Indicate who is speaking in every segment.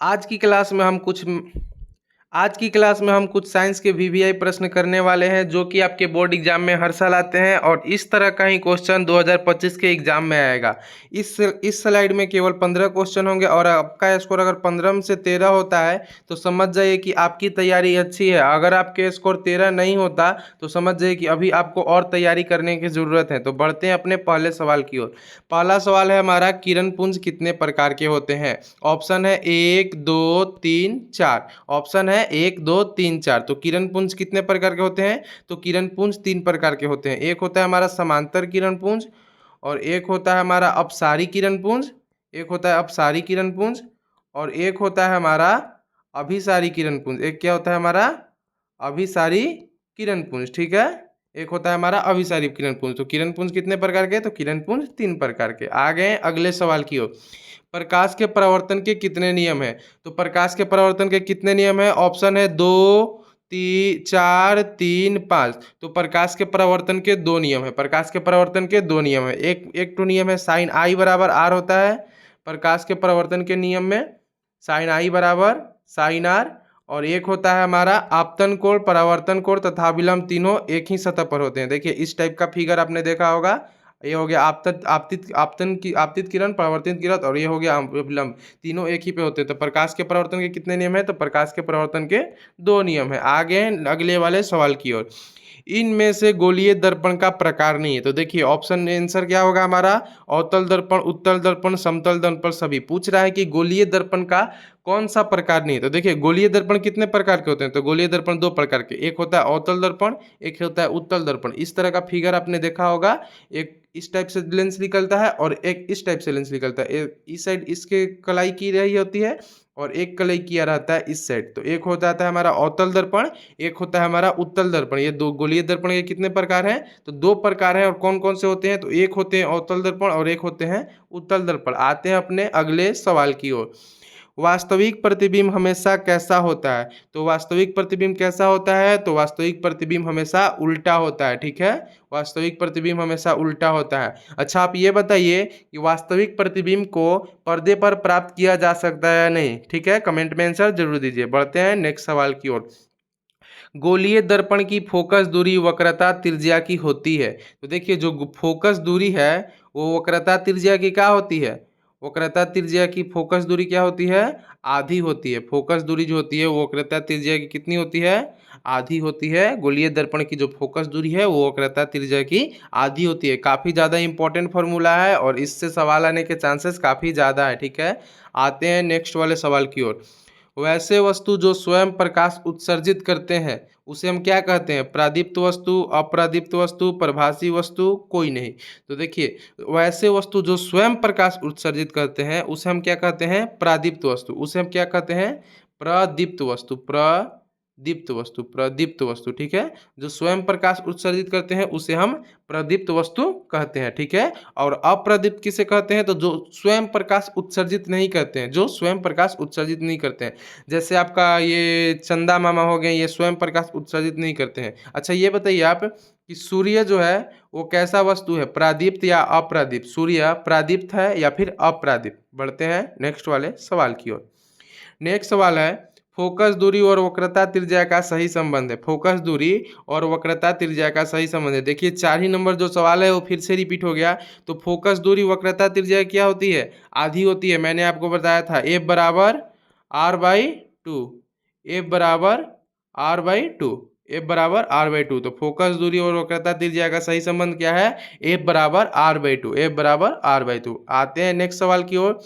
Speaker 1: आज की क्लास में हम कुछ आज की क्लास में हम कुछ साइंस के वीवीआई प्रश्न करने वाले हैं जो कि आपके बोर्ड एग्जाम में हर साल आते हैं और इस तरह का ही क्वेश्चन 2025 के एग्जाम में आएगा। इस स्लाइड में केवल 15 क्वेश्चन होंगे और आपका स्कोर अगर 15 में से 13 होता है तो समझ जाइए कि आपकी तैयारी अच्छी है। अगर आपके स्कोर 13 नहीं होता तो समझ जाइए कि अभी आपको और तैयारी करने की ज़रूरत है। तो बढ़ते हैं अपने पहले सवाल की ओर। पहला सवाल है हमारा, किरण पुंज कितने प्रकार के होते हैं? ऑप्शन है 1 2 3 4। ऑप्शन है 1 2 3 4। तो किरण पुंज कितने प्रकार के होते हैं? तो किरण पुंज 3 प्रकार के होते हैं। एक होता है हमारा समांतर किरण पुंज, और एक होता है हमारा अपसारी किरण पुंज, एक होता है अपसारी किरण पुंज, और एक होता है हमारा अभिसारी किरण पुंज। एक क्या होता है हमारा? अभिसारी किरण पुंज। ठीक है, एक होता है हमारा अभिसारी किरण पुंज। तो किरण पुंज कितने प्रकार के? तो किरण पुंज 3 प्रकार के। आ गए अगले सवाल की ओर। प्रकाश के परावर्तन के कितने नियम है? तो प्रकाश के परावर्तन के कितने नियम है? ऑप्शन है 2 3 4 3 5। तो प्रकाश के परावर्तन के 2 नियम है। प्रकाश के परावर्तन के 2 नियम है। एक तो नियम है साइन आई बराबर आर होता है प्रकाश के परावर्तन के नियम में, साइन आई बराबर साइन आर। और एक होता है हमारा आपतन कोण, परावर्तन कोण तथा विलंब, तीनों एक ही सतह पर होते हैं। देखिए इस टाइप का फिगर आपने देखा होगा। ये हो गया आपतित किरण, परावर्तित किरण, और ये हो गया विलंब, तीनों एक ही पे होते हैं। तो प्रकाश के परावर्तन के कितने नियम है? तो प्रकाश के परावर्तन के 2 नियम है। आगे अगले वाले सवाल की ओर। इनमें से गोलीय दर्पण का प्रकार नहीं है। तो देखिए ऑप्शन आंसर क्या होगा हमारा? अवतल दर्पण, उत्तल दर्पण, समतल दर्पण सभी। पूछ रहा है कि गोलीय दर्पण का कौन सा प्रकार नहीं है। तो देखिए गोलीय दर्पण कितने प्रकार के होते हैं? तो गोलीय दर्पण 2 प्रकार के, एक होता है अवतल दर्पण, एक होता है उत्तल दर्पण। इस तरह का फिगर आपने देखा होगा। एक इस टाइप से लेंस निकलता है और एक इस टाइप से लेंस निकलता है। इस साइड इसके कलाई की रही होती है और एक कलाई किया रहता है इस साइड। तो एक हो जाता है हमारा अवतल दर्पण, एक होता है हमारा उत्तल दर्पण। ये दो गोलीय दर्पण के कितने प्रकार हैं? तो 2 प्रकार हैं। और कौन कौन से होते हैं? तो एक होते हैं अवतल दर्पण और एक होते हैं उत्तल दर्पण। आते हैं अपने अगले सवाल की ओर। वास्तविक प्रतिबिंब हमेशा कैसा होता है? तो वास्तविक प्रतिबिंब कैसा होता है? तो वास्तविक प्रतिबिंब हमेशा उल्टा होता है। ठीक है, वास्तविक प्रतिबिंब हमेशा उल्टा होता है। अच्छा आप ये बताइए कि वास्तविक प्रतिबिंब को पर्दे पर प्राप्त किया जा सकता है या नहीं? ठीक है, कमेंट में आंसर जरूर दीजिए। बढ़ते हैं नेक्स्ट सवाल की ओर। गोलीय दर्पण की फोकस दूरी वक्रता त्रिज्या की होती है। तो देखिए जो फोकस दूरी है वो वक्रता त्रिज्या की क्या होती है? वक्रता त्रिज्या की फोकस दूरी क्या होती है? आधी होती है। फोकस दूरी जो होती है वो वक्रता त्रिज्या की कितनी होती है? आधी होती है। गोलीय दर्पण की जो फोकस दूरी है वो वक्रता त्रिज्या की आधी होती है। काफ़ी ज़्यादा इंपॉर्टेंट फॉर्मूला है और इससे सवाल आने के चांसेस काफ़ी ज़्यादा है। ठीक है, आते हैं नेक्स्ट वाले सवाल की ओर। वैसे वस्तु जो स्वयं प्रकाश उत्सर्जित करते हैं उसे हम क्या कहते हैं? प्रादीप्त वस्तु, अप्रादीप्त वस्तु, प्रभासी वस्तु, कोई नहीं। तो देखिए वैसे वस्तु जो स्वयं प्रकाश उत्सर्जित करते हैं उसे हम क्या कहते हैं? प्रादीप्त वस्तु। उसे हम क्या कहते हैं? प्रदीप्त वस्तु। प्रदीप्त वस्तु। ठीक है, जो स्वयं प्रकाश उत्सर्जित करते हैं उसे हम प्रदीप्त वस्तु कहते हैं। ठीक है, और अप्रदीप्त किसे कहते हैं? तो जो स्वयं प्रकाश उत्सर्जित नहीं करते हैं, जो स्वयं प्रकाश उत्सर्जित नहीं करते हैं। जैसे आपका ये चंदा मामा हो गए, ये स्वयं प्रकाश उत्सर्जित नहीं करते हैं। अच्छा ये बताइए आप कि सूर्य जो है वो कैसा वस्तु है? प्रादीप्त या अप्रादीप्त? सूर्य प्रादीप्त है या फिर अप्रादीप्त? बढ़ते हैं नेक्स्ट वाले सवाल की ओर। नेक्स्ट सवाल है, फोकस दूरी और वक्रता त्रिज्या का सही संबंध है। फोकस दूरी और वक्रता त्रिज्या का सही संबंध है। देखिए 4 ही नंबर जो सवाल है वो फिर से रिपीट हो गया। तो फोकस दूरी वक्रता त्रिज्या क्या होती है? आधी होती है। मैंने आपको बताया था एफ बराबर आर बाई टू, एफ बराबर आर बाई टू, एफ बराबर आर बाई टू। तो फोकस दूरी और वक्रता त्रिज्या का सही संबंध क्या है? एफ बराबर आर बाई टू, एफ बराबर आर बाई टू। आते हैं नेक्स्ट सवाल की ओर।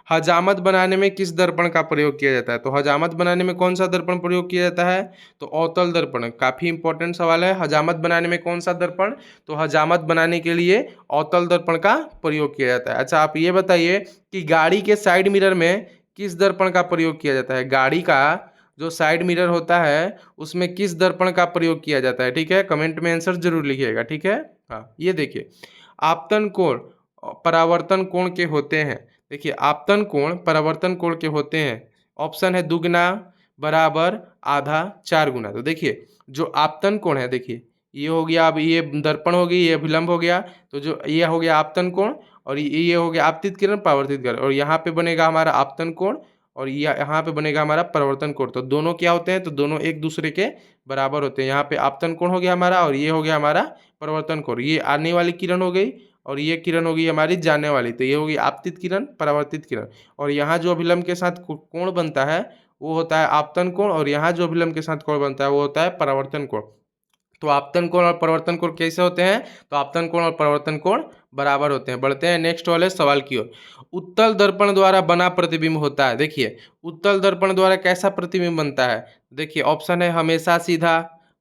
Speaker 1: हजामत बनाने में किस दर्पण का प्रयोग किया जाता है? तो हजामत बनाने में कौन सा दर्पण प्रयोग किया जाता है? तो अवतल दर्पण। काफी इंपॉर्टेंट सवाल है। हजामत बनाने में कौन सा दर्पण? तो हजामत बनाने के लिए अवतल दर्पण का प्रयोग किया जाता है। अच्छा आप ये बताइए कि गाड़ी के साइड मिरर में किस दर्पण का प्रयोग किया जाता है? गाड़ी का जो साइड मिरर होता है उसमें किस दर्पण का प्रयोग किया जाता है? ठीक है, कमेंट में आंसर जरूर लिखिएगा। ठीक है, हाँ ये देखिए आपतन कोण परावर्तन कोण के होते हैं। देखिए आपतन कोण परावर्तन कोण के होते हैं। ऑप्शन है दुगना, बराबर, आधा, 4 गुना। तो देखिए जो आपतन कोण है, देखिए ये हो गया, अब ये दर्पण हो गई, ये विलंब हो गया। तो जो ये हो गया आपतन कोण और ये हो गया आपतित किरण, परावर्तित किरण, और यहाँ पे बनेगा हमारा आपतन कोण और यहाँ पे बनेगा हमारा परावर्तन कोण। तो दोनों क्या होते हैं, तो दोनों एक दूसरे के बराबर होते हैं। यहाँ पे आपतन कोण हो गया हमारा और ये हो गया हमारा परावर्तन कोण। ये आने वाली किरण हो गई और ये किरण हो गई हमारी जाने वाली। तो ये होगी आपतित किरण, परावर्तित किरण। और यहाँ जो अभिलंब के साथ कोण बनता है वो होता है आपतन कोण, और यहाँ जो अभिलंब के साथ कोण बनता है वो होता है परावर्तन कोण। तो आपतन कोण और परावर्तन कोण कैसे होते हैं, तो आपतन कोण और परावर्तन कोण बराबर होते हैं। बढ़ते हैं नेक्स्ट वाले सवाल की ओर। उत्तल दर्पण द्वारा बना प्रतिबिंब होता है। देखिए उत्तल दर्पण द्वारा कैसा प्रतिबिंब बनता है। देखिए ऑप्शन है हमेशा सीधा,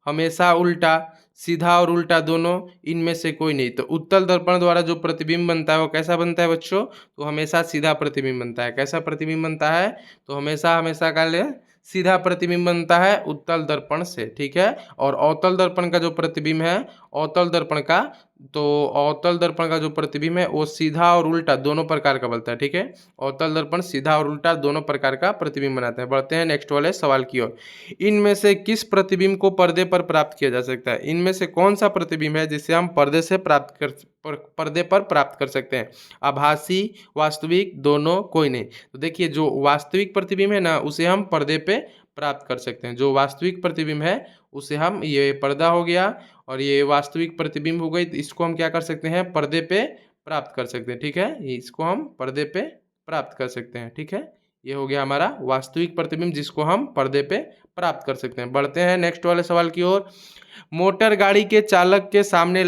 Speaker 1: हमेशा उल्टा, सीधा और उल्टा दोनों, इनमें से कोई नहीं। तो उत्तल दर्पण द्वारा जो प्रतिबिंब बनता है वो कैसा बनता है बच्चों, तो हमेशा सीधा प्रतिबिंब बनता है। कैसा प्रतिबिंब बनता है, तो हमेशा हमेशा का ले सीधा प्रतिबिंब बनता है उत्तल दर्पण से, ठीक है। और अवतल दर्पण का जो प्रतिबिंब है, अवतल दर्पण का, तो अवतल दर्पण का जो प्रतिबिंब है वो सीधा और उल्टा दोनों प्रकार का बनता है, ठीक है। अवतल दर्पण सीधा और उल्टा दोनों प्रकार का प्रतिबिंब बनाते हैं। बढ़ते हैं नेक्स्ट वाले सवाल की ओर। इनमें से किस प्रतिबिंब को पर्दे पर प्राप्त किया जा सकता है। इनमें से कौन सा प्रतिबिंब है जिसे हम पर्दे से पर्दे पर प्राप्त कर सकते हैं। आभासी, वास्तविक, दोनों, कोई नहीं। तो देखिए जो वास्तविक प्रतिबिंब है ना उसे हम पर्दे पे प्राप्त कर सकते हैं। जो वास्तविक प्रतिबिंब है उसे हम, ये पर्दा हो गया और ये वास्तविक प्रतिबिंब हो गई, तो इसको हम क्या कर सकते हैं, पर्दे पे प्राप्त कर सकते हैं, ठीक है। इसको हम पर्दे पे प्राप्त कर सकते हैं, ठीक है। ये हो गया हमारा वास्तविक प्रतिबिंब जिसको हम पर्दे पे प्राप्त कर सकते हैं। बढ़ते हैं नेक्स्ट वाले सवाल की ओर। मोटर गाड़ी के चालक के सामने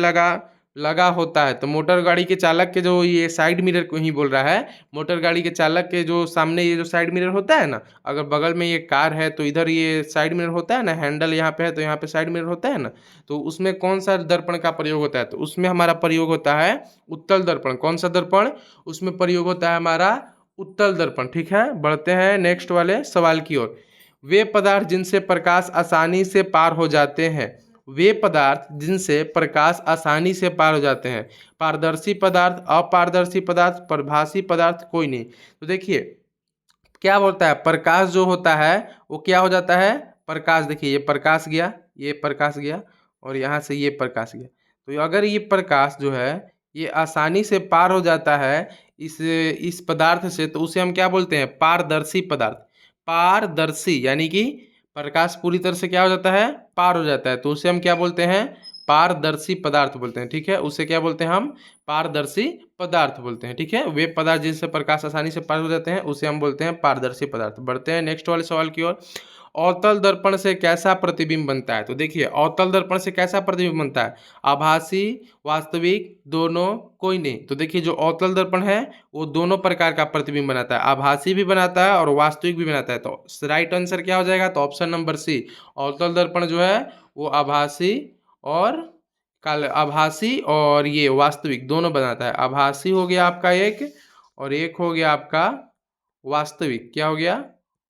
Speaker 1: लगा होता है। तो मोटर गाड़ी के चालक के जो ये साइड मिरर को ही बोल रहा है। मोटर गाड़ी के चालक के जो सामने ये जो साइड मिरर होता है ना, अगर बगल में ये कार है तो इधर ये साइड मिरर होता है ना, हैंडल यहाँ पे है तो यहाँ पे साइड मिरर होता है ना, तो उसमें कौन सा दर्पण का प्रयोग होता है, तो उसमें हमारा प्रयोग होता है उत्तल दर्पण। कौन सा दर्पण, उसमें प्रयोग होता है हमारा उत्तल दर्पण, ठीक है। बढ़ते हैं नेक्स्ट वाले सवाल की ओर। वे पदार्थ जिनसे प्रकाश आसानी से पार हो जाते हैं। वे पदार्थ जिनसे प्रकाश आसानी से पार हो जाते हैं। पारदर्शी पदार्थ, अपारदर्शी पदार्थ, प्रभासी पदार्थ, कोई नहीं। तो देखिए क्या बोलता है, प्रकाश जो होता है वो क्या हो जाता है, प्रकाश, देखिए ये प्रकाश गया, ये प्रकाश गया और यहाँ से ये प्रकाश गया। तो अगर ये प्रकाश जो है ये आसानी से पार हो जाता है इस पदार्थ से, तो उसे हम क्या बोलते हैं, पारदर्शी पदार्थ। पारदर्शी यानी कि प्रकाश पूरी तरह से क्या हो जाता है, पार हो जाता है, तो उसे हम क्या बोलते हैं, पारदर्शी पदार्थ बोलते हैं, ठीक है। उसे क्या बोलते हैं हम, पारदर्शी पदार्थ बोलते हैं, ठीक है। वे पदार्थ जिनसे प्रकाश आसानी से पार हो जाते हैं उसे हम बोलते हैं पारदर्शी पदार्थ। बढ़ते हैं नेक्स्ट वाले सवाल की ओर। अवतल दर्पण से कैसा प्रतिबिंब बनता है। तो देखिए अवतल दर्पण से कैसा प्रतिबिंब बनता है, आभासी, वास्तविक, दोनों, कोई नहीं। तो देखिए जो अवतल दर्पण है वो दोनों प्रकार का प्रतिबिंब बनाता है, आभासी भी बनाता है और वास्तविक भी बनाता है। तो राइट आंसर क्या हो जाएगा, तो ऑप्शन नंबर सी, अवतल दर्पण जो है वो आभासी और आभासी और ये वास्तविक दोनों बनाता है। आभासी हो गया आपका एक, और एक हो गया आपका वास्तविक। क्या हो गया,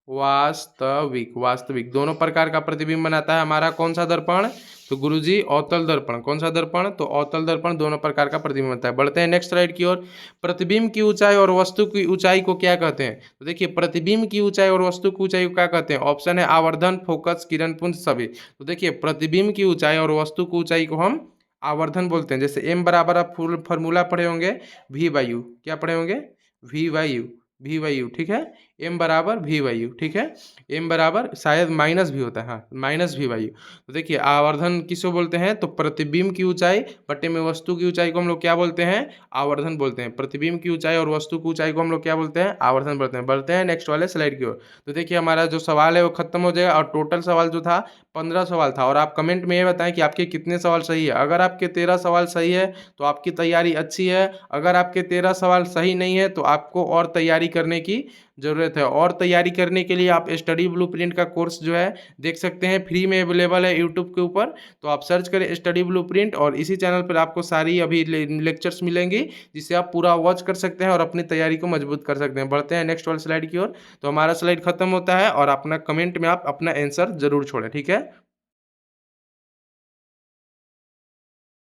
Speaker 1: वास्तविक। वास्तविक दोनों प्रकार का प्रतिबिंब बनाता है हमारा कौन सा दर्पण, तो गुरुजी अवतल दर्पण। कौन सा दर्पण, तो अवतल दर्पण दोनों प्रकार का प्रतिबिंब बनता है। बढ़ते हैं नेक्स्ट स्लाइड की ओर। प्रतिबिंब की ऊंचाई और वस्तु की ऊंचाई को क्या कहते हैं। तो देखिए प्रतिबिंब की ऊंचाई और वस्तु की ऊंचाई को क्या कहते हैं, ऑप्शन है आवर्धन, फोकस, किरण पुंज, सभी। तो देखिए प्रतिबिंब की ऊंचाई और वस्तु की ऊंचाई को हम आवर्धन बोलते हैं। जैसे एम बराबर आप फुल फार्मूला पढ़े होंगे, वी बाई यू, क्या पढ़े होंगे, V by U, V by U, ठीक है। एम बराबर वी बाई यू, ठीक है। एम बराबर शायद माइनस भी होता है, हाँ माइनस वी बाई यू। तो देखिए आवर्धन किसको बोलते हैं, तो प्रतिबिंब की ऊंचाई बटे में वस्तु की ऊंचाई को हम लोग क्या बोलते हैं, आवर्धन बोलते हैं। प्रतिबिंब की ऊंचाई और वस्तु की ऊंचाई को हम लोग क्या बोलते हैं, आवर्धन बोलते हैं। बढ़ते हैं नेक्स्ट वाले स्लाइड की ओर। तो देखिए हमारा जो सवाल है वो खत्म हो जाएगा, और टोटल सवाल जो था 15 सवाल था। और आप कमेंट में ये बताएं कि आपके कितने सवाल सही है। अगर आपके 13 सवाल सही है तो आपकी तैयारी अच्छी है। अगर आपके 13 सवाल सही नहीं है तो आपको और तैयारी करने की ज़रूरत है। और तैयारी करने के लिए आप स्टडी ब्लूप्रिंट का कोर्स जो है देख सकते हैं, फ्री में अवेलेबल है यूट्यूब के ऊपर। तो आप सर्च करें स्टडी ब्लूप्रिंट, और इसी चैनल पर आपको सारी अभी लेक्चर्स मिलेंगी जिसे आप पूरा वॉच कर सकते हैं और अपनी तैयारी को मजबूत कर सकते हैं। बढ़ते हैं नेक्स्ट वाले स्लाइड की ओर। तो हमारा स्लाइड खत्म होता है और अपना कमेंट में आप अपना आंसर जरूर छोड़ें, ठीक है।